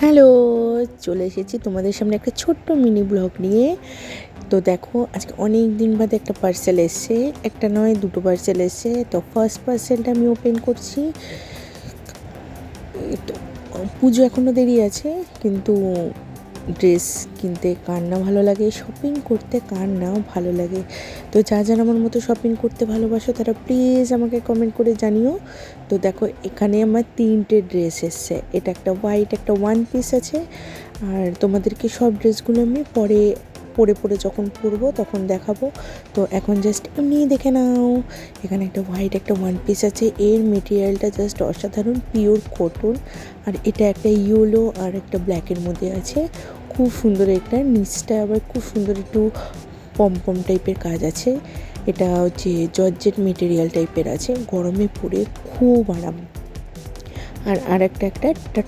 Hello, চলে এসেছি তোমাদের সামনে একটা ছোট্ট মিনি ব্লগ নিয়ে। তো দেখো, আজকে অনেক দিন বাদে একটা পার্সেল এসছে। একটা নয়, দুটো পার্সেল এসছে। তো ফার্স্ট পার্সেলটা আমি ওপেন করছি। তো পুজো এখনও দেরি আছে, কিন্তু ড্রেস কিনতে কার না ভালো লাগে, শপিং করতে কার না ভালো লাগে। তো যারা আমার মতো শপিং করতে ভালোবাসো তারা প্লিজ আমাকে কমেন্ট করে জানিও। তো দেখো, এখানে আমার 3টে ড্রেস এসছে। এটা একটা হোয়াইট, একটা ওয়ান পিস আছে। আর তোমাদেরকে সব ড্রেসগুলো আমি পরে পরে যখন পরবো তখন দেখাবো। তো এখন জাস্ট এমনি দেখে নাও। এখানে একটা হোয়াইট, একটা ওয়ান পিস আছে। এর মেটেরিয়ালটা জাস্ট অসাধারণ, পিওর কটন। আর এটা একটা ইয়েলো আর একটা ব্ল্যাকের মধ্যে আছে। খুব সুন্দর, একটা নিচটা আবার খুব সুন্দর একটু পম টাইপের কাজ আছে। এটা হচ্ছে জর্জেট মেটেরিয়াল টাইপের আছে, গরমে পরে খুব আরাম। আর একটা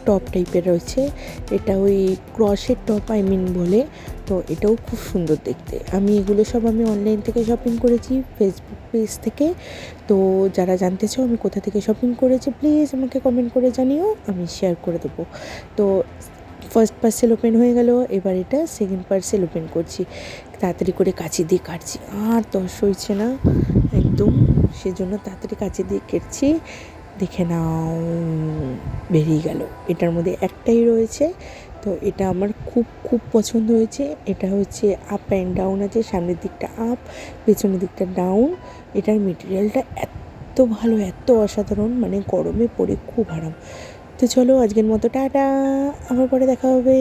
টপ টাইপের রয়েছে। এটা ওই ক্রসের টপ বলে। তো এটাও খুব সুন্দর দেখতে। এগুলো সব আমি অনলাইন থেকে শপিং করেছি, ফেসবুক পেজ থেকে। তো যারা জানতে চাও আমি কোথা থেকে শপিং করেছি, প্লিজ আমাকে কমেন্ট করে জানিও, আমি শেয়ার করে দেবো। তো ফার্স্ট পার্সেল ওপেন হয়ে গেল, এবার এটা সেকেন্ড পার্সেল ওপেন করছি। তাড়াতাড়ি করে কাঁচি দিয়ে কাটছি, আর তস হয়েছে না একদম, সেজন্য তাড়াতাড়ি কাঁচি দিয়ে কেটছি। দেখে নাও, বেরিয়ে গেল। এটার মধ্যে একটাই রয়েছে। তো এটা আমার খুব খুব পছন্দ হয়েছে। এটা হচ্ছে আপ অ্যান্ড ডাউন আছে, সামনের দিকটা আপ, পেছনের দিকটা ডাউন। এটার মেটেরিয়ালটা এত ভালো, এত অসাধারণ, মানে গরমে পরে খুব আরাম। তো চলো, আজকের মতো টাটা, আবার পরে দেখা হবে।